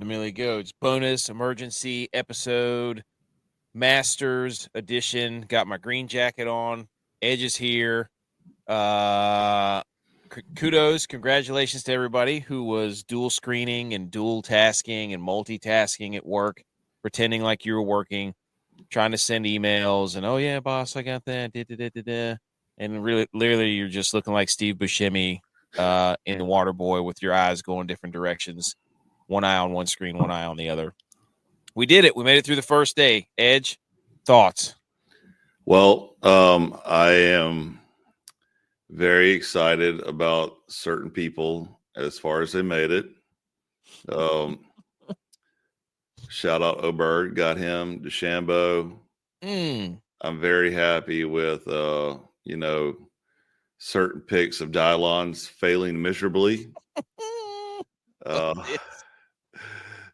the Millie Goats bonus emergency episode, Masters edition. Got my green jacket on. Edge is here. Kudos, congratulations to everybody who was dual screening and dual tasking and multitasking at work, pretending like you were working, trying to send emails and, oh yeah, boss, I got that. And really, literally, you're just looking like Steve Buscemi in the Waterboy with your eyes going different directions. One eye on one screen, one eye on the other. We did it. We made it through the first day. Edge, thoughts? Well, I am very excited about certain people as far as they made it. Shout out Aberg, got him. DeChambeau. I'm very happy with, certain picks of Dylon's failing miserably.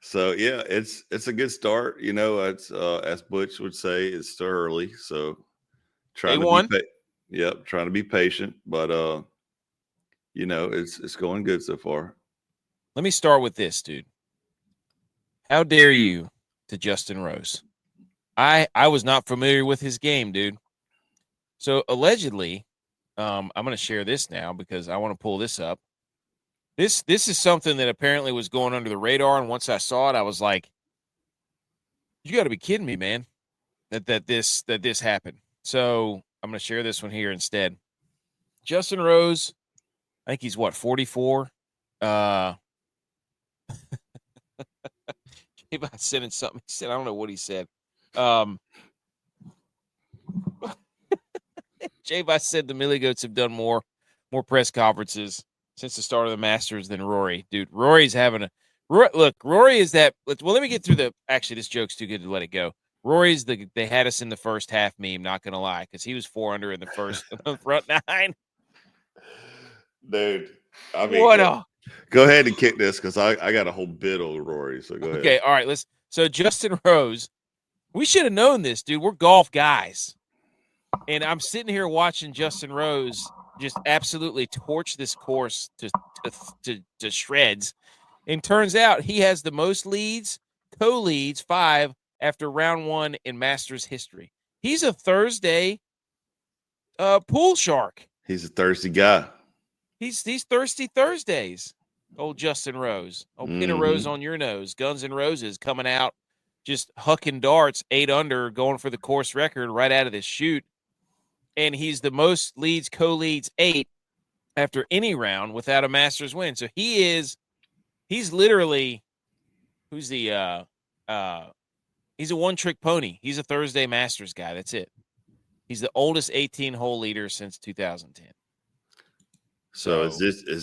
So yeah, it's a good start. It's as Butch would say, it's still early. So trying to be patient, but it's going good so far. Let me start with this, dude. How dare you to Justin Rose? I was not familiar with his game, dude. So allegedly, I'm going to share this now because I want to pull this up. This is something that apparently was going under the radar, and once I saw it, I was like, "You got to be kidding me, man!" That this happened. So I'm going to share this one here instead. Justin Rose, I think he's 44. I sent in something. He said, I don't know what he said. J-Bot said the Millie Goats have done more press conferences since the start of the Masters than Rory. Dude, Rory's having a look. Rory is that. Well, let me get through the. Actually, this joke's too good to let it go. Rory's they had us in the first half meme. Not gonna lie, because he was 4 under in the first front 9. Dude, I mean, go ahead and kick this because I got a whole bit on Rory. So go ahead. Okay, all right. So Justin Rose, we should have known this, dude. We're golf guys, and I'm sitting here watching Justin Rose just absolutely torch this course to shreds. And turns out he has the most leads, co-leads, 5 after round 1 in Masters history. He's a Thursday pool shark. He's a thirsty guy. He's thirsty Thursdays. Old Justin Rose. Pin a rose on your nose. Guns N' Roses coming out, just hucking darts, 8 under, going for the course record right out of this chute. And he's the most leads, co-leads, 8 after any round without a Masters win. So he's literally, he's a one-trick pony. He's a Thursday Masters guy. That's it. He's the oldest 18-hole leader since 2010. So is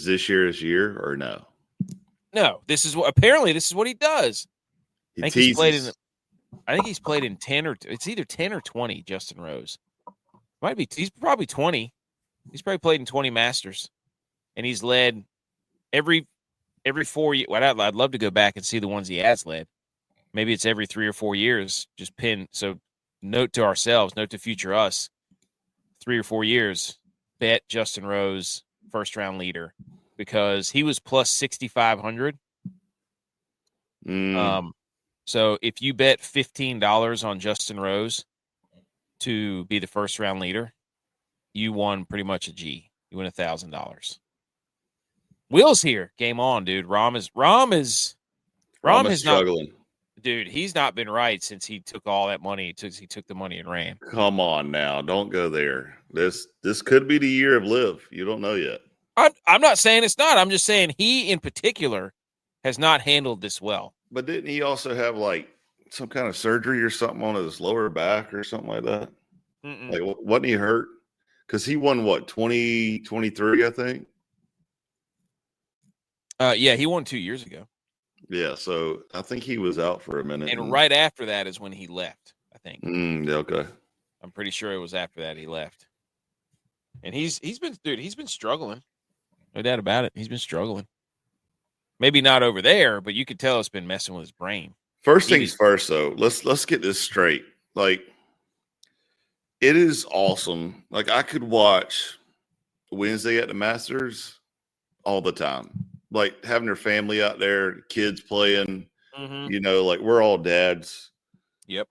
this year's year or no? No, this is what he does. I think he's played in 10 or it's either 10 or 20. Justin Rose might be. He's probably 20. He's probably played in 20 Masters, and he's led every 4 years. Well, I'd love to go back and see the ones he has led. Maybe it's every 3 or 4 years. Just pin. So note to ourselves, note to future us. 3 or 4 years, bet Justin Rose first round leader because he was plus 6,500. So if you bet $15 on Justin Rose to be the first round leader, you won pretty much a G. You win $1,000. Will's here. Game on, dude. Rom is struggling. Dude, he's not been right since he took all that money. He took the money and ran. Come on now. Don't go there. This could be the year of Liv. You don't know yet. I'm not saying it's not. I'm just saying he in particular has not handled this well. But didn't he also have like some kind of surgery or something on his lower back or something like that? Like, wasn't he hurt? Because he won, 2023, I think? Yeah, he won 2 years ago. Yeah, so I think he was out for a minute. And right after that is when he left, I think. Okay. I'm pretty sure it was after that he left. And he's been struggling. No doubt about it. He's been struggling. Maybe not over there, but you could tell it's been messing with his brain. First things first, though. Let's get this straight. Like, it is awesome. Like, I could watch Wednesday at the Masters all the time. Like, having their family out there, kids playing, You know, like we're all dads. Yep.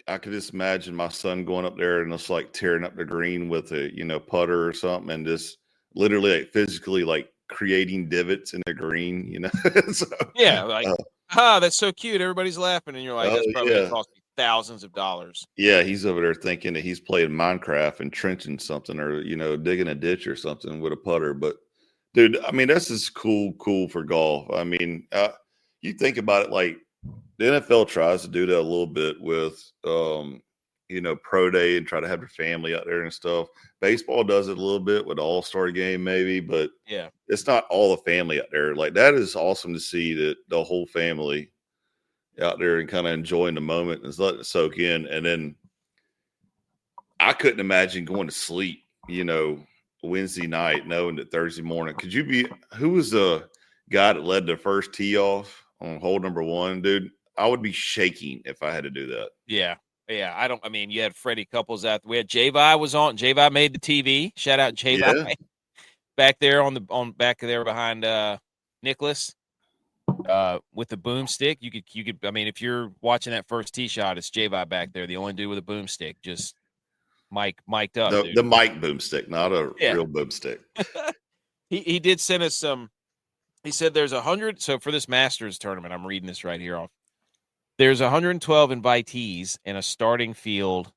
I could just imagine my son going up there and just like tearing up the green with a, you know, putter or something and just literally like physically like creating divots in the green, you know? So, yeah. Like, that's so cute. Everybody's laughing. And you're like, that's probably going to cost me thousands of dollars. Yeah. He's over there thinking that he's playing Minecraft and trenching something or, you know, digging a ditch or something with a putter. But dude, I mean, this is cool for golf. I mean, you think about it, like the NFL tries to do that a little bit with, you know, pro day and try to have their family out there and stuff. Baseball does it a little bit with the All-Star game, maybe, but yeah, it's not all the family out there. Like that is awesome to see that the whole family out there and kind of enjoying the moment and letting it soak in. And then I couldn't imagine going to sleep, you know, Wednesday night, knowing that Thursday morning. Could you be? Who was the guy that led the first tee off on hole number 1, dude? I would be shaking if I had to do that. Yeah. I mean, you had Freddie Couples out. We had J-Vi was on. J-Vi made the TV. Shout out J-Vi back there back there behind Nicholas with the boomstick. You could. I mean, if you're watching that first tee shot, it's J-Vi back there, the only dude with a boomstick, just mic'd up. The mic boomstick, not a real boomstick. He did send us some. He said there's 100. So for this Masters tournament, I'm reading this right here off. There's 112 invitees and a starting field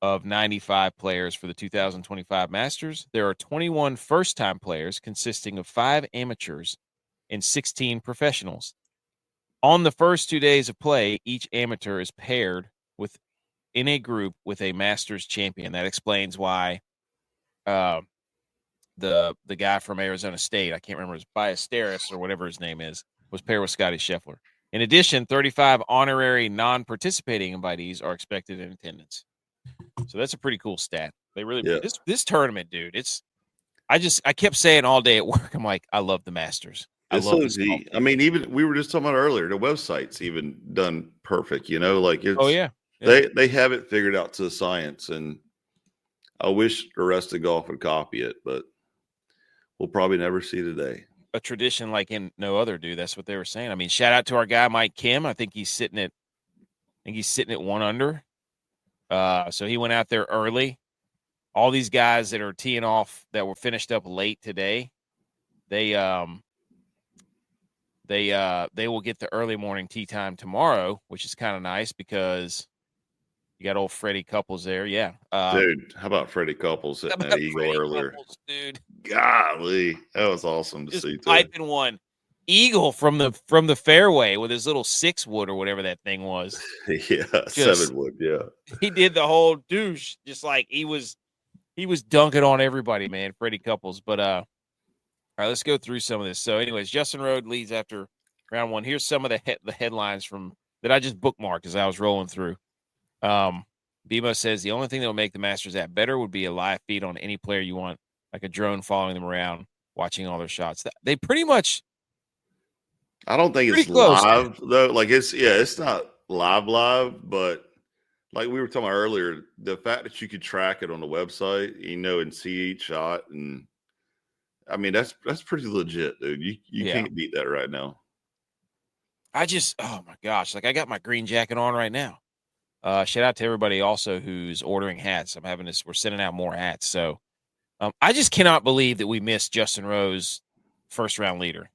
of 95 players for the 2025 Masters. There are 21 first-time players consisting of 5 amateurs and 16 professionals. On the first 2 days of play, each amateur is paired in a group with a Masters champion. That explains why the guy from Arizona State, I can't remember, his Ballesteros or whatever his name is, was paired with Scottie Scheffler. In addition, 35 honorary non-participating invitees are expected in attendance. So that's a pretty cool stat. They really this tournament, dude. I kept saying all day at work, I'm like, I love the Masters. I love this. I mean, even we were just talking about earlier, the website's even done perfect, you know, like it's they have it figured out to the science, and I wish the rest of golf would copy it, but we'll probably never see today. A tradition like in no other, dude. That's what they were saying. I mean, shout out to our guy Mike Kim. I think he's sitting at 1 under. So he went out there early. All these guys that are teeing off that were finished up late today, they will get the early morning tee time tomorrow, which is kind of nice because you got old Freddie Couples there. Yeah. Dude, how about Freddie Couples hitting that eagle earlier? Dude. Golly, that was awesome to see too. Piping one eagle from the fairway with his little 6-wood or whatever that thing was. Yeah, 7-wood. Yeah. He did the whole douche, just like he was dunking on everybody, man. Freddie Couples. But all right, let's go through some of this. So, anyways, Justin Rose leads after round 1. Here's some of the headlines from that I just bookmarked as I was rolling through. BMO says the only thing that will make the Masters app better would be a live feed on any player you want, like a drone following them around, watching all their shots. They pretty much. I don't think it's close, live though. Like it's not live, but like we were talking about earlier, the fact that you could track it on the website, you know, and see each shot, and I mean that's pretty legit, dude. You can't beat that right now. Oh my gosh, like I got my green jacket on right now. Shout out to everybody also who's ordering hats. We're sending out more hats. So I just cannot believe that we missed Justin Rose, first round leader.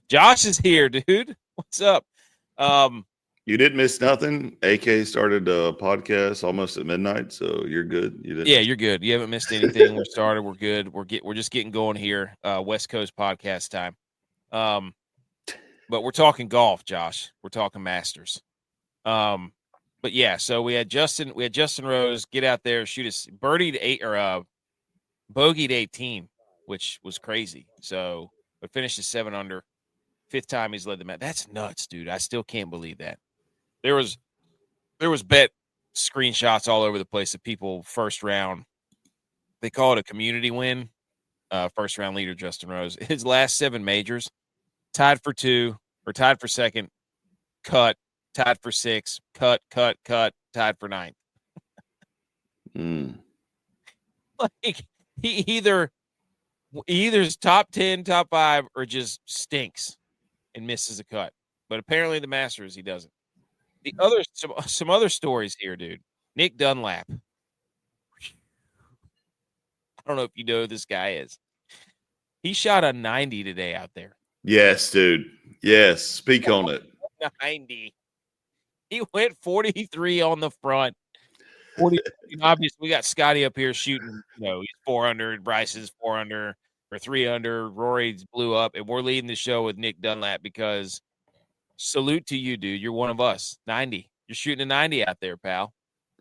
Josh is here, dude. What's up? You didn't miss nothing. AK started a podcast almost at midnight, so you're good. You're good. You haven't missed anything. We're started. We're good. We're just getting going here. West Coast podcast time. But we're talking golf, Josh. We're talking Masters. But yeah, so we had Justin Rose get out there, shoot us birdied 8 or bogeyed 18, which was crazy. So but finished at 7 under. 5th time he's led the match. That's nuts, dude. I still can't believe that. There was bet screenshots all over the place of people first round. They call it a community win. First round leader Justin Rose. His last 7 majors, tied for 2 or tied for 2nd, cut, tied for 6, cut, tied for 9th. Like he either is top 10, top 5, or just stinks and misses a cut. but apparently the Masters he doesn't. The other some other stories here, dude. Nick Dunlap. I don't know if you know who this guy is. He shot a 90 today out there. Yes, dude. Yes, speak on it. 90. He went 43 on the front. 40. Obviously, we got Scottie up here shooting. He's 4 under. Bryson's 4 under or 3 under. Rory's blew up, and we're leading the show with Nick Dunlap because salute to you, dude. You're one of us. 90. You're shooting a 90 out there, pal.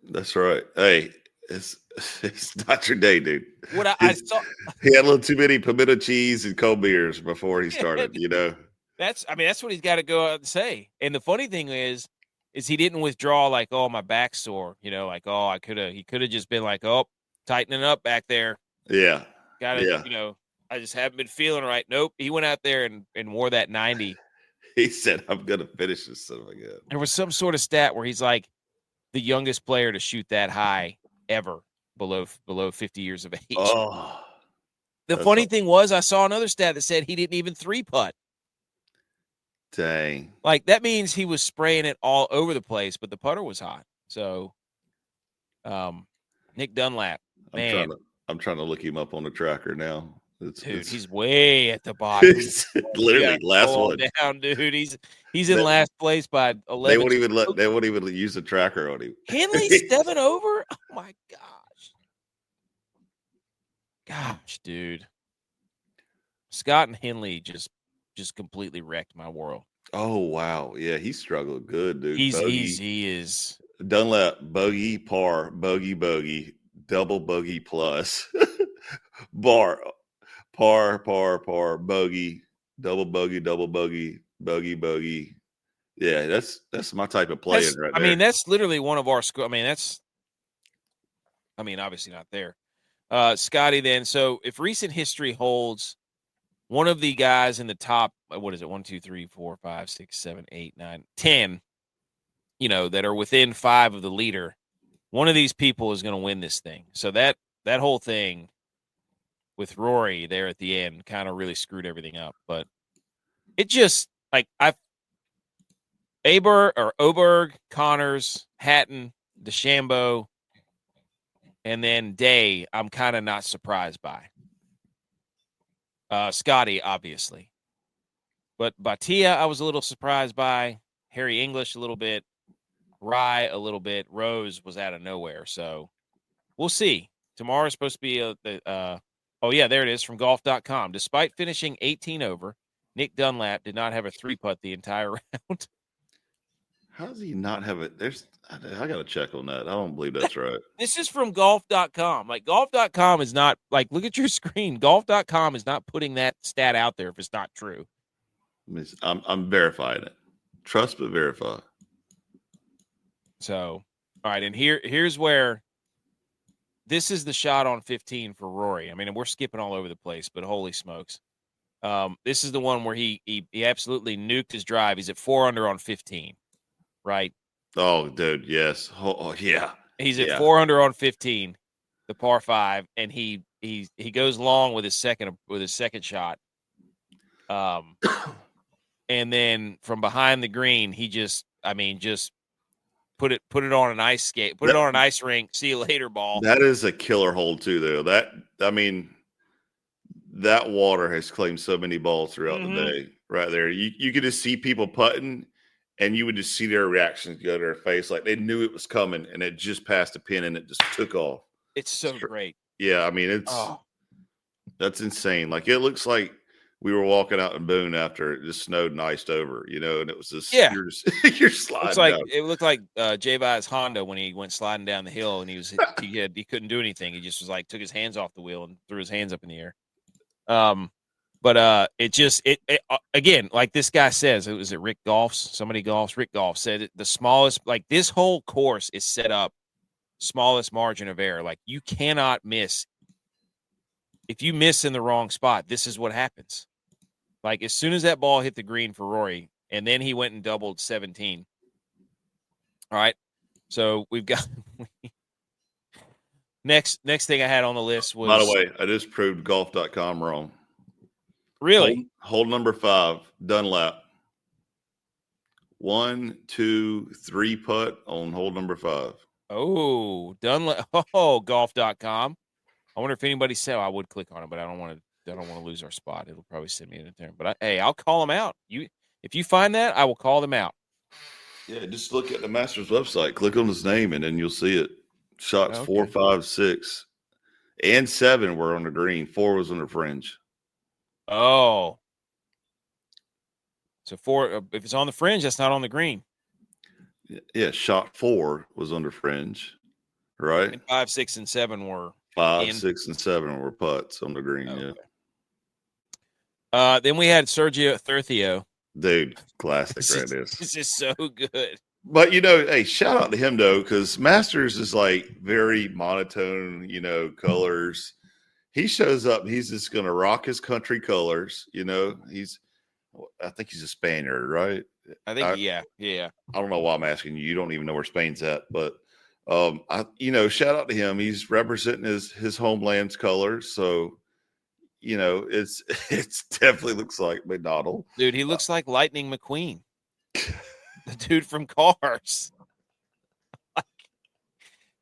That's right. Hey, it's not your day, dude. What I saw, he had a little too many pimento cheese and cold beers before he started. That's what he's got to go out and say. And the funny thing is he didn't withdraw like, oh, my back's sore. Like, oh, he could have just been like, oh, tightening up back there. Yeah. I just haven't been feeling right. Nope. He went out there and wore that 90. He said, I'm going to finish this son of a gun. There was some sort of stat where he's like the youngest player to shoot that high ever below 50 years of age. Oh, the funny thing was I saw another stat that said he didn't even 3-putt. Dang. Like, that means he was spraying it all over the place, but the putter was hot. So, Nick Dunlap, man. I'm trying to look him up on the tracker now. He's way at the bottom. Literally last one down, dude. He's in last place by 11. They won't even use the tracker on him. Henley's 7 over. Oh my gosh, dude. Scott and Henley just completely wrecked my world. Oh wow, yeah, he struggled good, dude. He is Dunlap bogey par bogey double bogey plus bar. Par, bogey, double bogey, bogey. Yeah, that's my type of playing right there. I mean, that's literally one of our obviously not there. Scottie then. So if recent history holds, one of the guys in the top, what is it? 1, 2, 3, 4, 5, 6, 7, 8, 9, 10, that are within 5 of the leader, one of these people is going to win this thing. So that whole thing with Rory there at the end kind of really screwed everything up. But it just, like, Aberg, Connors, Hatton, DeChambeau, and then Day, I'm kind of not surprised by. Scottie, obviously. But Batia, I was a little surprised by. Harry English a little bit. Rye a little bit. Rose was out of nowhere. So we'll see. Tomorrow's supposed to be oh, yeah, there it is from golf.com. Despite finishing 18 over, Nick Dunlap did not have a 3-putt the entire round. How does he not have it? I got to check on that. I don't believe that's right. This is from golf.com. Like, golf.com is not, like, look at your screen. Golf.com is not putting that stat out there if it's not true. I'm verifying it. Trust but verify. So, all right, and here's where this is the shot on 15 for Rory. I mean, we're skipping all over the place, but holy smokes. This is the one where he absolutely nuked his drive. He's at 4 under on 15, right? Oh, dude, yes. Oh yeah. He's at 4 under on 15, the par 5, and he goes long with his second shot. And then from behind the green, he just put it on an ice skate, put it on an ice rink. See you later, ball. That is a killer hole too, though. That water has claimed so many balls throughout the day. Right there, you could just see people putting, and you would just see their reactions go to their face, like they knew it was coming, and it just passed a pin and it just took off. It's so great. Yeah, I mean that's insane. Like, it looks like we were walking out in Boone after it just snowed and iced over, and it was just you're sliding. It looked like J-Vi's Honda when he went sliding down the hill, and he couldn't do anything. He just was like took his hands off the wheel and threw his hands up in the air. But it again, like this guy says, it was Rick Golfs. Rick Golf said the smallest, like, this whole course is set up smallest margin of error. Like, you cannot miss. If you miss in the wrong spot, this is what happens. Like, as soon as that ball hit the green for Rory, and then he went and doubled 17. All right. So we've got next thing I had on the list was. By the way, I just proved golf.com wrong. Really? Hole number 5, Dunlap. 1, 2, 3 putt on hole number 5. Oh, golf.com. I wonder if anybody said I would click on it, but I don't want to lose our spot. It'll probably send me in there. But hey, I'll call them out. If you find that, I will call them out. Yeah, just look at the Masters website, click on his name, and then you'll see it. Shots 4, 5, 6, and 7 were on the green. 4 was on the fringe. Oh. So 4, if it's on the fringe, that's not on the green. Yeah, shot 4 was on the fringe, right? And 5, 6, and 7 were 5, 6, and 7 were putts on the green. Okay. Yeah. Then we had Sergio Thurthio. Dude, classic right there. This is so good. But, hey, shout out to him, though, because Masters is like very monotone, colors. He shows up and he's just going to rock his country colors. I think he's a Spaniard, right? I think, yeah. I don't know why I'm asking you. You don't even know where Spain's at. But, shout out to him. He's representing his homeland's colors. So, it's definitely looks like McDonald. Dude, he looks like Lightning McQueen. The dude from Cars.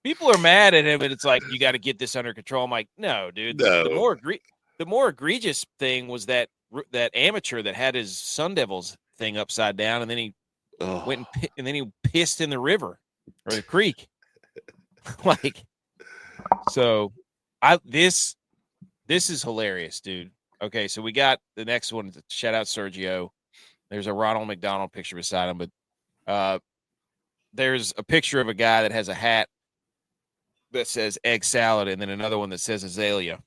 People are mad at him, and it's like, you got to get this under control. I'm like, no, dude. No. The more egregious thing was that amateur that had his Sun Devils thing upside down, and then he went and then he pissed in the river or the creek. This is hilarious, dude. Okay, so we got the next one. Shout out Sergio. There's a Ronald McDonald picture beside him, but there's a picture of a guy that has a hat that says egg salad, and then another one that says azalea.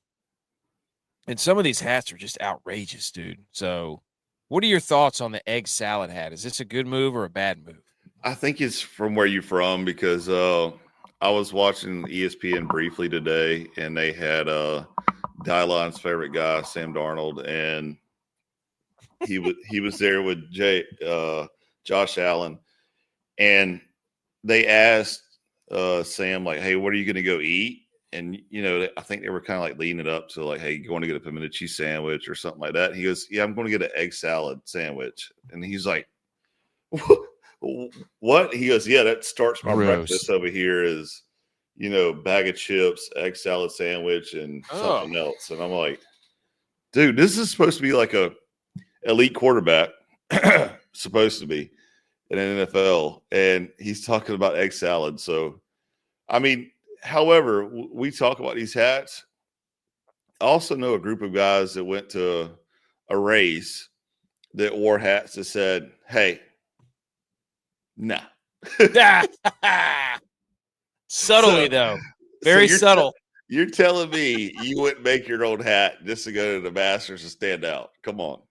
And some of these hats are just outrageous, dude. So what are your thoughts on the egg salad hat? Is this a good move or a bad move? I think it's from where you're from, because I was watching ESPN briefly today, and they had Dylon's favorite guy, Sam Darnold, and he was there with Josh Allen, and they asked Sam, like, hey, what are you going to go eat? And, I think they were kind of like leading it up to like, hey, you want to get a pimento cheese sandwich or something like that? And he goes, yeah, I'm going to get an egg salad sandwich. And he's like, what? He goes, yeah, that starts my breakfast over here is, bag of chips, egg salad sandwich, and something else. And I'm like, dude, this is supposed to be like a elite quarterback, supposed to be in an NFL. And he's talking about egg salad. So, I mean, however, we talk about these hats. I also know a group of guys that went to a race that wore hats that said, hey, nah. Subtly, though. Very subtle. You're telling me you wouldn't make your own hat just to go to the Masters and stand out? Come on.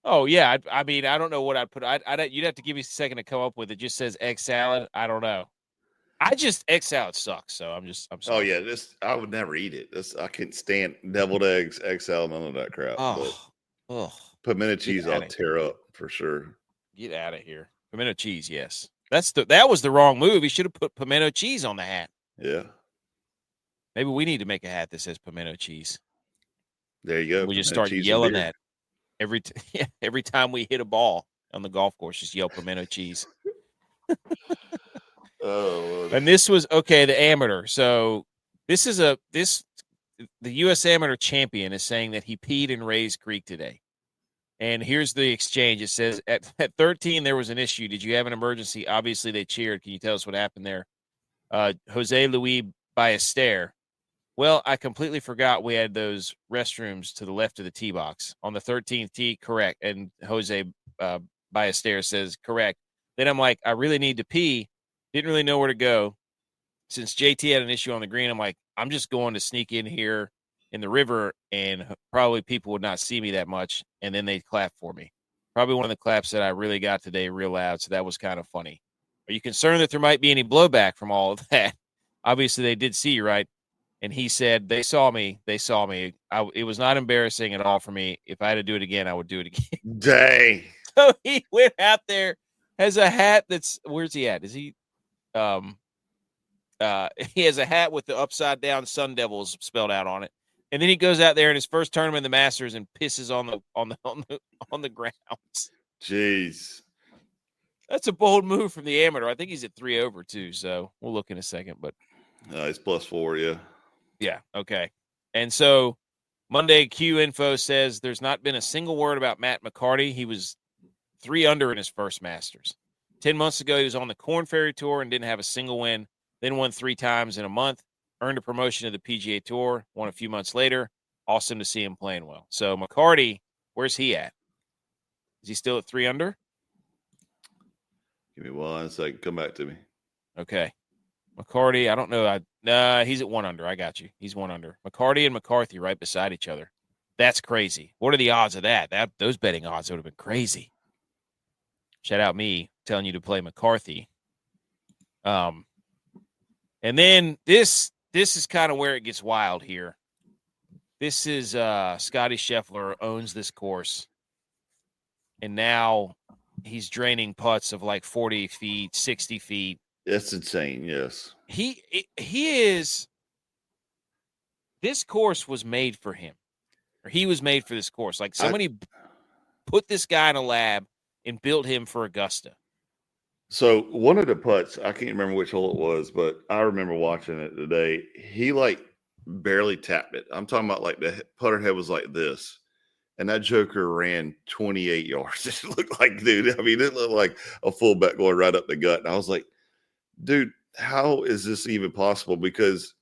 Oh, yeah. I mean, I don't know what I'd put. You'd have to give me a second to come up with it. Just says egg salad. I don't know. Egg salad sucks, so I'm sorry. Oh yeah, I would never eat it. I can't stand deviled eggs, egg salad, none of that crap. Pimento cheese, I'll tear up for sure. Get out of here. Pimento cheese, yes. That was the wrong move. He should have put pimento cheese on the hat. Yeah. Maybe we need to make a hat that says pimento cheese. There you go. We just start yelling that every time we hit a ball on the golf course. Just yell pimento cheese. Oh, and this was the amateur. So the U.S. amateur champion is saying that he peed in Ray's Creek today. And here's the exchange. It says at 13 there was an issue. Did you have an emergency? Obviously they cheered. Can you tell us what happened there? Jose Luis Ballester. Well, I completely forgot we had those restrooms to the left of the tee box on the 13th tee. Correct. And Jose Ballester says correct. Then I'm like, I really need to pee. Didn't really know where to go. Since JT had an issue on the green, I'm like, I'm just going to sneak in here in the river, and probably people would not see me that much, and then they clap for me. Probably one of the claps that I really got today real loud, so that was kind of funny. Are you concerned that there might be any blowback from all of that? Obviously, they did see you, right? And he said, they saw me. It was not embarrassing at all for me. If I had to do it again, I would do it again. Dang. So he went out there, has a hat that's – where's he at? Is he he has a hat with the upside down Sun Devils spelled out on it, and then he goes out there in his first tournament in the Masters and pisses on the grounds. Jeez, That's a bold move from the amateur. I think he's at 3 over too, so we'll look in a second. But he's +4, yeah. Yeah, okay. And so Monday Q Info says there's not been a single word about Matt McCarty. He was 3 under in his first Masters. 10 months ago, he was on the Korn Ferry Tour and didn't have a single win, then won 3 times in a month, earned a promotion to the PGA Tour, won a few months later. Awesome to see him playing well. So McCarty, where's he at? Is he still at 3 under? Give me 1 second. Come back to me. Okay. McCarty, I don't know. He's at 1 under. I got you. He's 1 under. McCarty and McCarthy right beside each other. That's crazy. What are the odds of that? Those betting odds would have been crazy. Shout out me telling you to play McCarthy. And then this is kind of where it gets wild here. This is Scottie Scheffler owns this course, and now he's draining putts of like 40 feet, 60 feet. That's insane. Yes, he is. This course was made for him, or he was made for this course. Like somebody put this guy in a lab and built him for Augusta. So one of the putts, I can't remember which hole it was, but I remember watching it today. He like barely tapped it. I'm talking about like the putter head was like this, and that joker ran 28 yards. It looked like, dude, I mean, it looked like a fullback going right up the gut. And I was like, dude, how is this even possible? Because,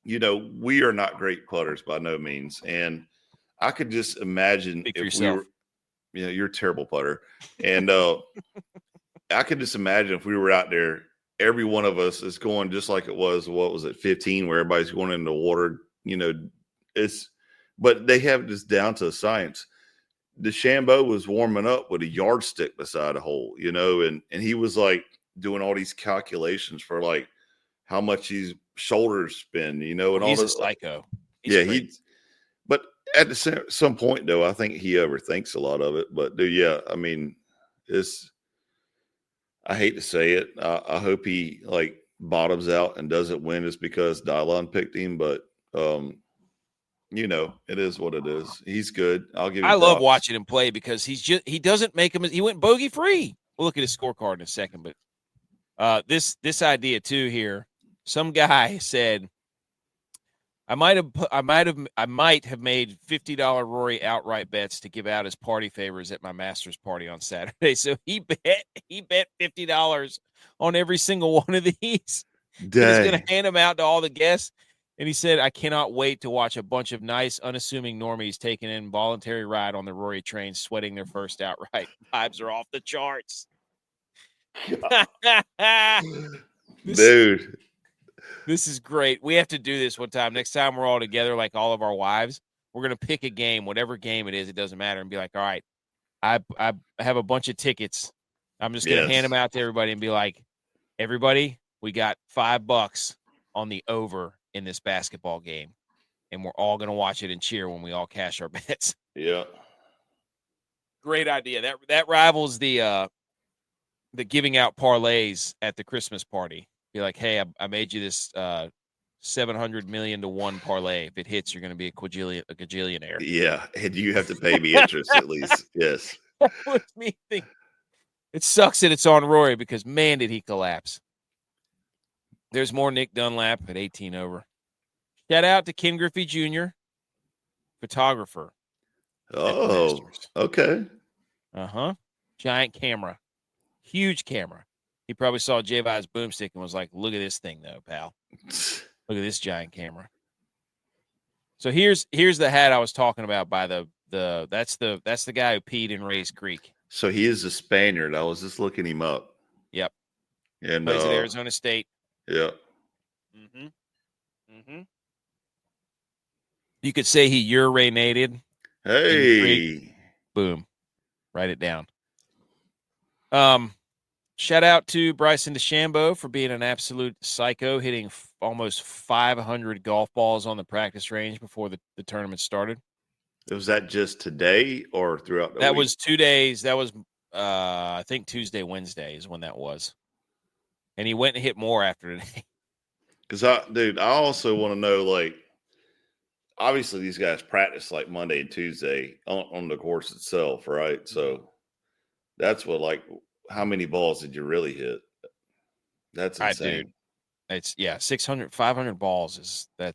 you know, we are not great putters by no means. And I could just imagine if we were, you know, you're a terrible putter. And I could just imagine if we were out there, every one of us is going just like it was, what was it, 15, where everybody's going into the water, you know, but they have this down to science. DeChambeau was warming up with a yardstick beside a hole, you know, and he was like doing all these calculations for like how much his shoulders spin, you know, and he's all a psycho. But at some point though, I think he overthinks a lot of it. But dude, yeah, I mean, I hate to say it. I hope he like bottoms out and doesn't win just because Dylon picked him, but you know, it is what it is. He's good. I'll give him props. Love watching him play because he doesn't make him. He went bogey free. We'll look at his scorecard in a second, but this idea too here. Some guy said, I might have made $50 Rory outright bets to give out as party favors at my Masters party on Saturday. So he bet $50 on every single one of these. He's going to hand them out to all the guests. And he said, I cannot wait to watch a bunch of nice, unassuming normies taking an involuntary ride on the Rory train, sweating their first outright. Vibes are off the charts. Dude. This is great. We have to do this one time. Next time we're all together, like all of our wives, we're going to pick a game, whatever game it is, it doesn't matter, and be like, all right, I have a bunch of tickets. I'm just going to hand them out to everybody and be like, everybody, we got $5 on the over in this basketball game, and we're all going to watch it and cheer when we all cash our bets. Yeah. Great idea. That rivals the giving out parlays at the Christmas party. Be like, hey, I made you this 700 million to 1 parlay. If it hits, you're going to be a gajillionaire. Yeah, and you have to pay me interest at least. Yes. That makes me think. It sucks that it's on Rory because, man, did he collapse. There's more Nick Dunlap at 18 over. Shout out to Ken Griffey Jr., photographer. Oh, okay. Uh-huh. Giant camera. Huge camera. He probably saw J-Vi's boomstick and was like, look at this thing, though, pal. Look at this giant camera. So here's the hat I was talking about by that's the guy who peed in Ray's Creek. So he is a Spaniard. I was just looking him up. Yep. And plays at Arizona State. Yep. Mm-hmm. Mm-hmm. You could say he urinated. Hey. Boom. Write it down. Shout out to Bryson DeChambeau for being an absolute psycho, hitting almost 500 golf balls on the practice range before the tournament started. Was that just today or throughout the week? That was 2 days. That was, I think, Tuesday, Wednesday is when that was. And he went and hit more after today. Because, I also want to know, like, obviously these guys practice like Monday and Tuesday on the course itself, right? So that's what, like, how many balls did you really hit? That's insane. It's 600, 500 balls I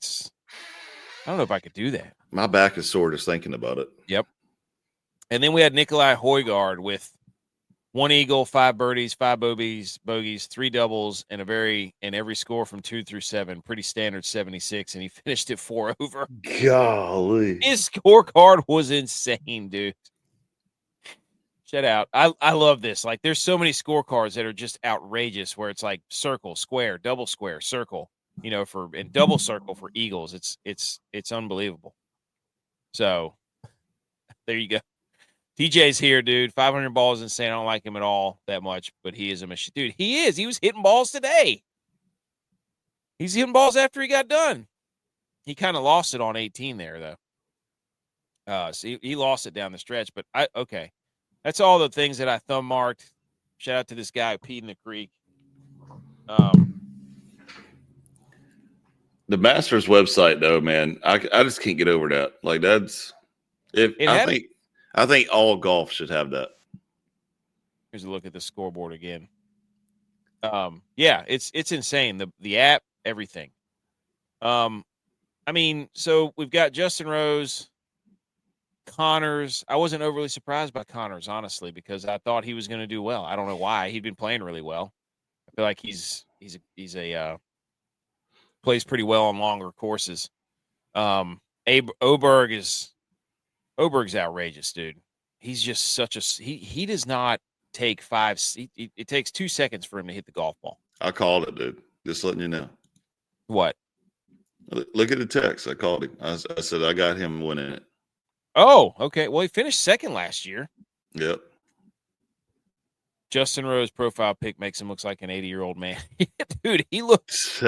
don't know if I could do that. My back is sore just thinking about it. Yep. And then we had Nikolai Højgaard with 1 eagle, 5 birdies, 5 bogeys, 3 doubles, and every score from 2 through 7. Pretty standard 76, and he finished it 4 over. Golly. His scorecard was insane, dude. Shout out. I love this. Like, there's so many scorecards that are just outrageous where it's like circle, square, double square, circle, and double circle for eagles. It's unbelievable. So there you go. TJ's here, dude. 500 balls insane. I don't like him at all that much, but he is a machine. Dude, he is. He was hitting balls today. He's hitting balls after he got done. He kind of lost it on 18 there, though. So he lost it down the stretch, but okay. That's all the things that I thumb marked. Shout out to this guy who peed in the creek. The Masters website, though, man, I just can't get over that. Like, I think all golf should have that. Here's a look at the scoreboard again. Yeah, it's insane. The app, everything. I mean, so we've got Justin Rose, Connors. I wasn't overly surprised by Connors, honestly, because I thought he was going to do well. I don't know why. He'd been playing really well. I feel like he's plays pretty well on longer courses. Oberg's outrageous, dude. He's just such he does not take 5. It takes 2 seconds for him to hit the golf ball. I called it, dude. Just letting you know. What? Look at the text. I called him. I said I got him winning it. Oh, okay. Well, he finished second last year. Yep. Justin Rose profile pic makes him look like an 80-year-old man. Dude, he looks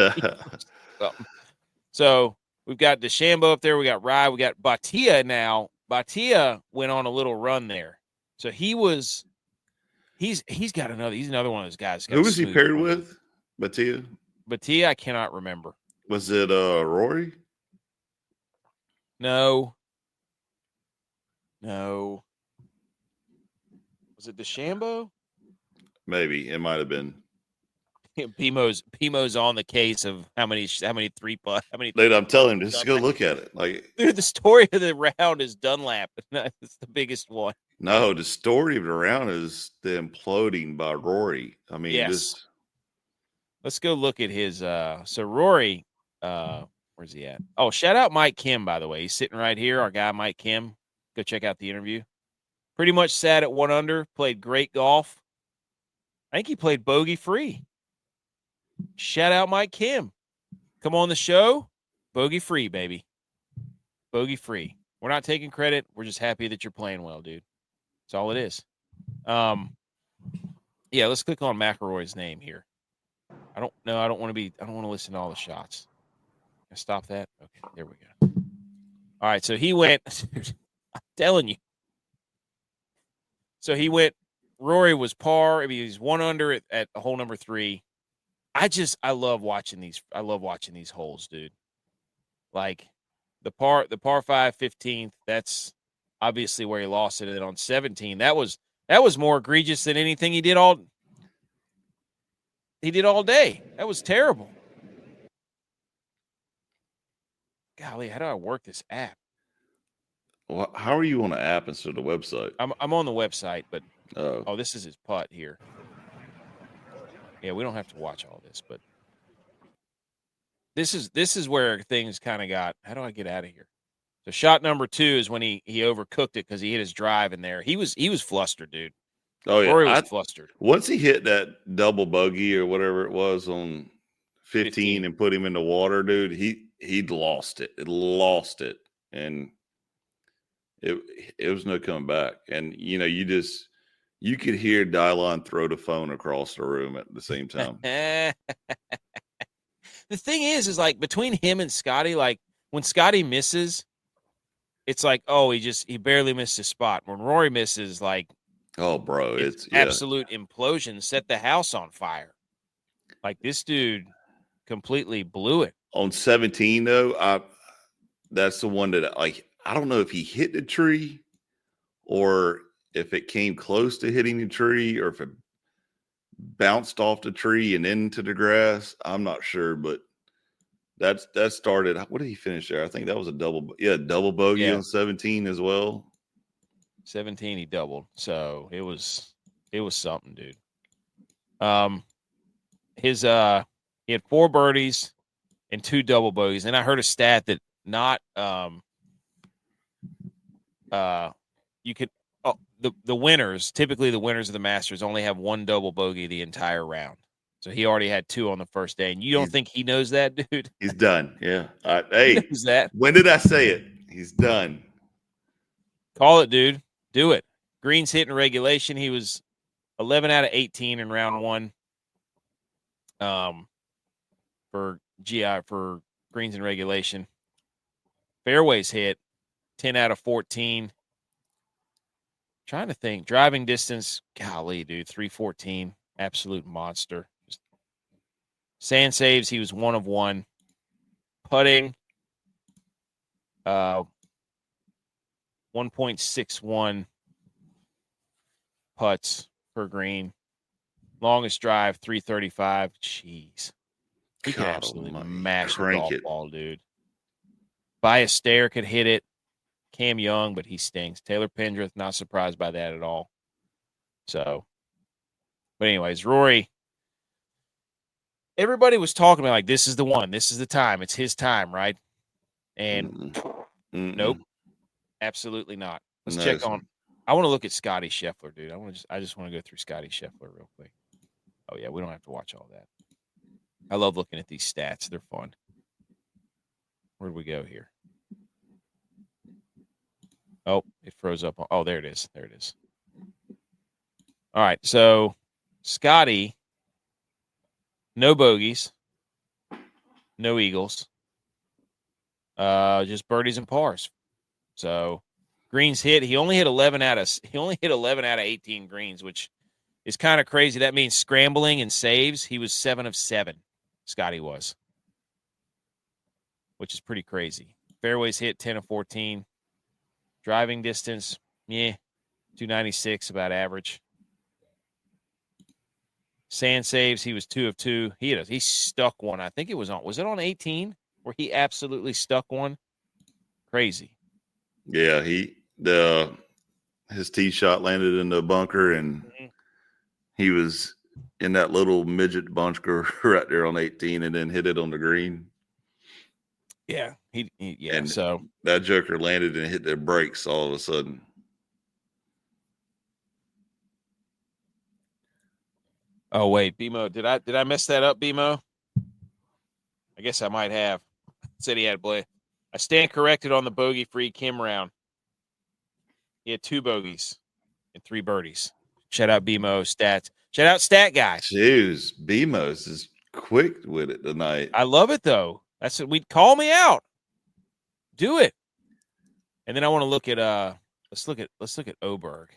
So we've got DeChambeau up there. We got Rye. We got Batia now. Batia went on a little run there. So he's another one of those guys. Who was he paired with? Batia? Batia, I cannot remember. Was it Rory? No. Was it DeChambeau? Maybe it might have been. Pimo's on the case of how many 3-putt. Dude, I'm telling him, just go look at it. Like, dude, the story of the round is Dunlap. It's the biggest one. No, the story of the round is the imploding by Rory. I mean, yes. Let's go look at his. So Rory, where's he at? Oh, shout out Mike Kim, by the way. He's sitting right here. Our guy Mike Kim. Go check out the interview. Pretty much sat at 1 under. Played great golf. I think he played bogey free. Shout out Mike Kim. Come on the show. Bogey free, baby. Bogey free. We're not taking credit. We're just happy that you're playing well, dude. That's all it is. Yeah, let's click on McIlroy's name here. I don't want to listen to all the shots. Can I stop that? Okay, there we go. All right, so he went. I'm telling you. So he went. Rory was par. I mean, he's 1 under at hole number 3. I love watching these. I love watching these holes, dude. Like the par 5 15th. That's obviously where he lost it. And on 17, that was more egregious than anything he did all day. That was terrible. Golly, how do I work this app? Well, how are you on the app instead of the website? I'm on the website, but this is his putt here. Yeah, we don't have to watch all this, but this is where things kind of got. How do I get out of here? So shot number 2 is when he overcooked it because he hit his drive in there. He was flustered, dude. Oh yeah, Rory was flustered. Once he hit that double bogey or whatever it was on 15 and put him in the water, dude, he'd lost it. It lost it, and it was no coming back. And you could hear Dylon throw the phone across the room at the same time. The thing is like between him and Scottie, like when Scottie misses, it's like, oh, he barely missed his spot. When Rory misses, like, oh, bro, it's absolute implosion, set the house on fire. Like this dude completely blew it. On 17, though, that's the one that I don't know if he hit the tree or if it came close to hitting the tree or if it bounced off the tree and into the grass. I'm not sure, but that started. What did he finish there? I think that was a double bogey on 17 as well. 17 he doubled. So it was something, dude. He had 4 birdies and 2 double bogeys. And I heard a stat that you could the winners, typically the winners of the Masters only have 1 double bogey the entire round. So he already had 2 on the first day. And you don't think he knows that, dude? He's done. Yeah. Hey, he knows that. When did I say it? He's done. Call it, dude. Do it. Greens hit in regulation. He was 11 out of 18 in round 1. For greens in regulation. Fairways hit 10 out of 14. Trying to think. Driving distance, golly, dude, 314. Absolute monster. Sand saves, he was 1 of 1. Putting, 1.61 putts per green. Longest drive, 335. Jeez. He could absolutely mash the golf ball, dude. Bias Stair could hit it. Cam Young, but he stinks. Taylor Pendrith, not surprised by that at all. So, but anyways, Rory, everybody was talking about like, this is the one. This is the time. It's his time, right? And nope, absolutely not. Let's check on. I want to look at Scottie Scheffler, dude. I just want to go through Scottie Scheffler real quick. Oh yeah, we don't have to watch all that. I love looking at these stats. They're fun. Where do we go here? Oh, it froze up. Oh, there it is. There it is. All right. So, Scottie, no bogeys, no eagles, just birdies and pars. So, greens hit. He only hit 11 out of 18 greens, which is kind of crazy. That means scrambling and saves. He was 7 of 7. Scottie was, which is pretty crazy. Fairways hit 10 of 14. Driving distance, 296, about average. Sand saves, he was 2 of 2. He stuck one. I think it was it on 18 where he absolutely stuck one? Crazy. Yeah, his tee shot landed in the bunker, and he was in that little midget bunker right there on 18, and then hit it on the green. Yeah, and so that joker landed and hit the brakes all of a sudden. Oh wait, BMO, did I mess that up, BMO? I guess I might have. Said he had play. I stand corrected on the bogey-free Kim round. He had 2 bogeys and 3 birdies. Shout out BMO stats. Shout out stat guy. Jeez, BMO's is quick with it tonight. I love it though. That's what we'd call me out. Do it. And then I want to look at let's look at Aberg.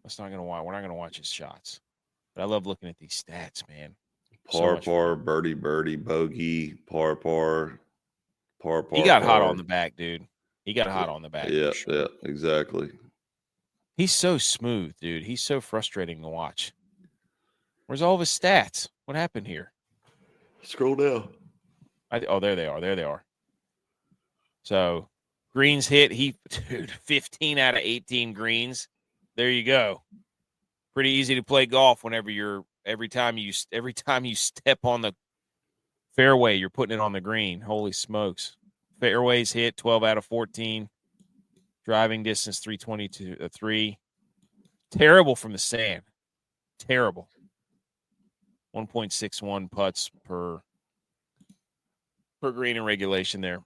We're not gonna watch his shots. But I love looking at these stats, man. Par, birdie, bogey, par. He got hot on the back, dude. He got hot on the back. Yeah, yeah, exactly. He's so smooth, dude. He's so frustrating to watch. Where's all of his stats? What happened here? Scroll down. There they are. There they are. So, greens hit. 15 out of 18 greens. There you go. Pretty easy to play golf whenever every time you step on the fairway, you're putting it on the green. Holy smokes. Fairways hit 12 out of 14. Driving distance 322 3. Terrible from the sand. Terrible. 1.61 putts per green in regulation there.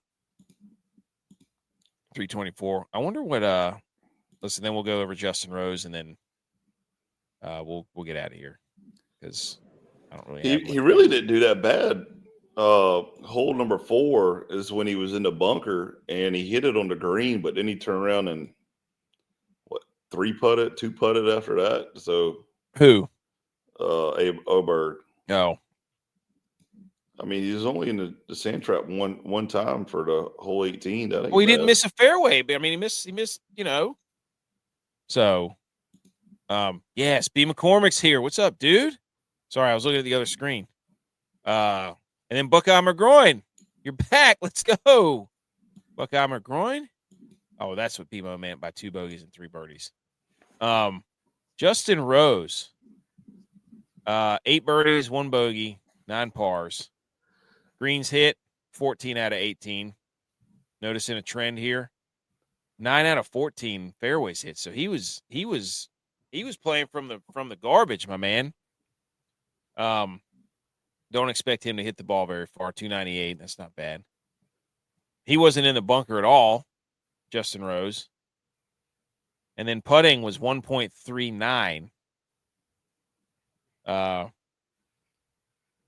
324. I wonder what listen, then we'll go over Justin Rose and then we'll get out of here because I don't really he really didn't do that bad. Hole number 4 is when he was in the bunker and he hit it on the green, but then he turned around and 3-putted, 2-putted after that. So who? Aberg. No. I mean, he was only in the sand trap one time for the whole 18. That ain't he didn't miss a fairway, but I mean, he missed, So Yeah, Speed McCormick's here. What's up, dude? Sorry, I was looking at the other screen. And then Buckeye McGroin, you're back. Let's go. Buckeye McGroin. Oh, that's what Pimo meant by 2 bogeys and 3 birdies. Justin Rose, 8 birdies, 1 bogey, 9 pars. Greens hit 14 out of 18. Noticing a trend here. 9 out of 14 fairways hit. So he was playing from the garbage, my man. Don't expect him to hit the ball very far. 298. That's not bad. He wasn't in the bunker at all, Justin Rose. And then putting was 1.39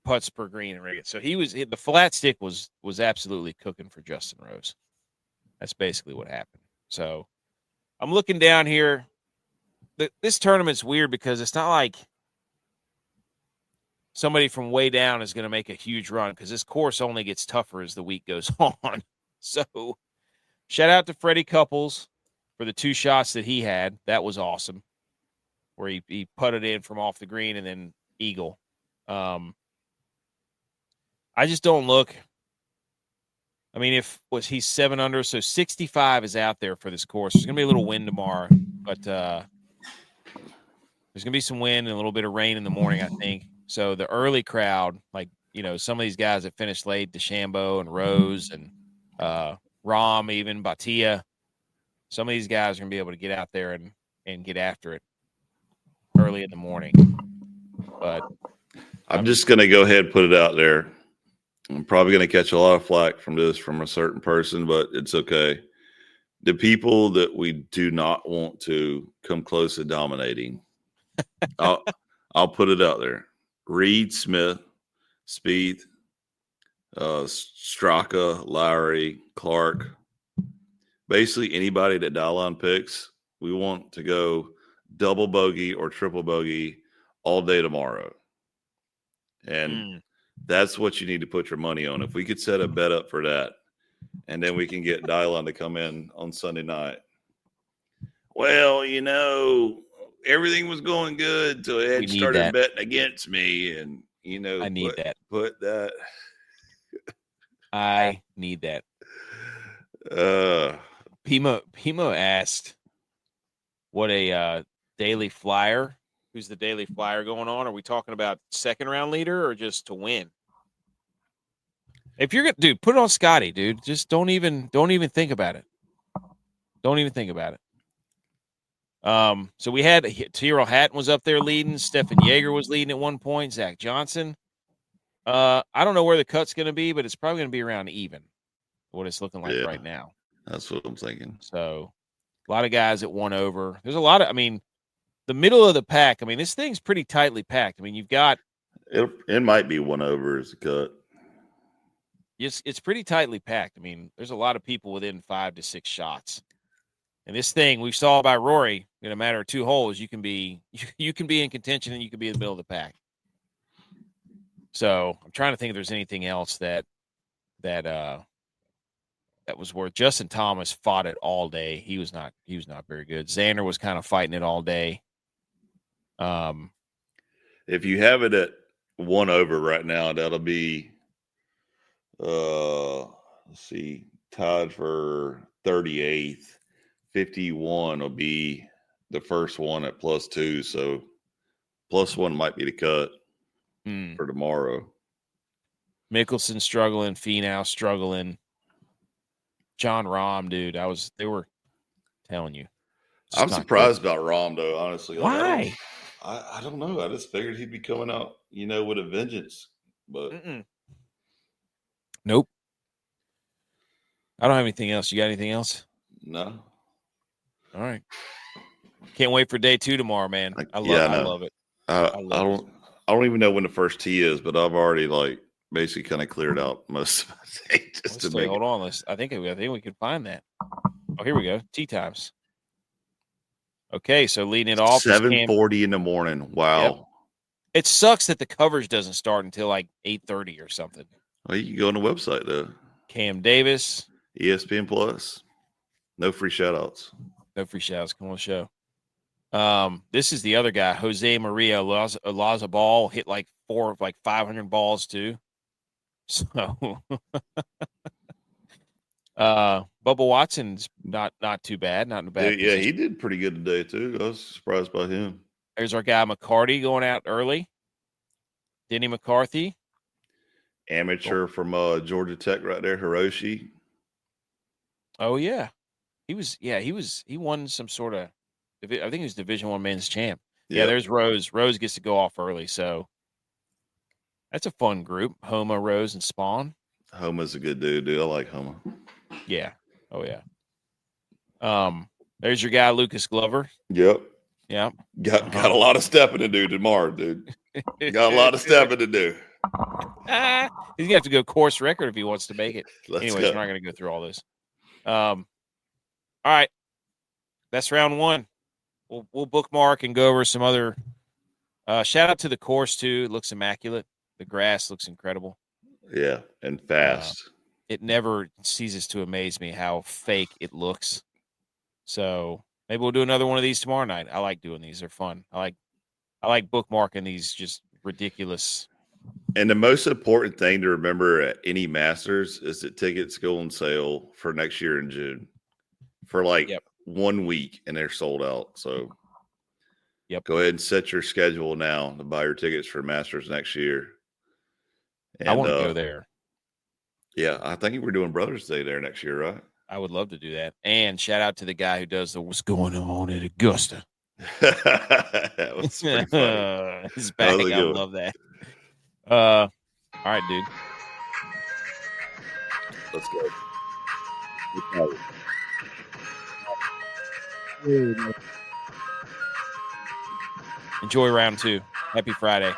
putts per green and regular. So the flat stick was absolutely cooking for Justin Rose. That's basically what happened. So I'm looking down here. This tournament's weird because it's not like somebody from way down is going to make a huge run because this course only gets tougher as the week goes on. So shout out to Freddie Couples for the 2 shots that he had. That was awesome, where he putted in from off the green and then eagle. I just don't look. I mean, he's 7 under, so 65 is out there for this course. There's going to be a little wind tomorrow, but there's going to be some wind and a little bit of rain in the morning, I think. So the early crowd, like, some of these guys that finished late, DeChambeau and Rose and Rom, even Batia, some of these guys are going to be able to get out there and get after it early in the morning. But I'm just going to go ahead and put it out there. I'm probably going to catch a lot of flack from a certain person, but it's okay. The people that we do not want to come close to dominating, I'll put it out there. Reed, Smith, Spieth, Straka, Lowry, Clark. Basically, anybody that Dial-On picks, we want to go double bogey or triple bogey all day tomorrow. And that's what you need to put your money on. If we could set a bet up for that, and then we can get Dial-On to come in on Sunday night. Well, everything was going good till Ed started betting against me, and I need that. Put that. I need that. Pimo asked, "What a daily flyer? Who's the daily flyer going on? Are we talking about second round leader or just to win? If you're gonna, dude, put it on Scottie, dude. Just don't even think about it. Don't even think about it. So we had Tyrrell Hatton was up there leading. Stephen Yeager was leading at one point. Zach Johnson. I don't know where the cut's going to be, but it's probably going to be around even. What it's looking like right now. That's what I'm thinking. So a lot of guys at 1 over. There's a lot of. I mean, the middle of the pack. I mean, this thing's pretty tightly packed. I mean, you've got. It might be 1 over as a cut. It's pretty tightly packed. I mean, there's a lot of people within 5 to 6 shots. And this thing we saw by Rory, in a matter of 2 holes, you can be in contention and you can be in the middle of the pack. So I'm trying to think if there's anything else that was worth. Justin Thomas fought it all day. He was not very good. Xander was kind of fighting it all day. If you have it at 1 over right now, that'll be let's see, tied for 38th. 51 will be the first one at +2. So +1 might be the cut for tomorrow. Mickelson struggling, Finau struggling. John Rahm, dude, they were telling you. I'm surprised about Rahm, though, honestly. Why? I don't know. I just figured he'd be coming out, with a vengeance. But nope. I don't have anything else. You got anything else? No. All right. Can't wait for day 2 tomorrow, man. I love it. I don't even know when the first tee is, but I've already basically kind of cleared out most of my day hold on. I think we can find that. Oh, here we go. Tee times. Okay, so leading it off 7:40 in the morning. Wow. Yep. It sucks that the coverage doesn't start until 8:30 or something. Well, you can go on the website though. Cam Davis, ESPN Plus. No free shout outs. No free shout outs. Come on the show. This is the other guy, Jose Maria Olazabal, hit like 500 balls too. So, Bubba Watson's not too bad, not in a bad position. He did pretty good today too. I was surprised by him. There's our guy McCarty going out early. Denny McCarthy, amateur from Georgia Tech, right there, Hiroshi. Oh yeah, he won some sort of. I think he was Division I men's champ. Yep. Yeah, there's Rose. Rose gets to go off early, so that's a fun group. Homa, Rose, and Spawn. Homa's a good dude. I like Homa. Yeah. Oh yeah. There's your guy Lucas Glover. Yep. Yeah. Got a lot of stepping to do tomorrow, dude. Got a lot of stepping to do. He's gonna have to go course record if he wants to make it. Anyways, we're not gonna go through all this. All right. That's round one. We'll bookmark and go over some other. Shout out to the course too. It looks immaculate. The grass looks incredible. Yeah, and fast. It never ceases to amaze me how fake it looks. So maybe we'll do another one of these tomorrow night. I like doing these; they're fun. I like bookmarking these just ridiculous. And the most important thing to remember at any Masters is that tickets go on sale for next year in June for 1 week, and they're sold out. So go ahead and set your schedule now to buy your tickets for Masters next year. And, I want to go there. Yeah, I think we're doing Brothers Day there next year, right? I would love to do that. And shout out to the guy who does the "What's Going On at Augusta." That was pretty funny. His back, I love that. All right, dude. Let's go. Enjoy round 2. Happy Friday.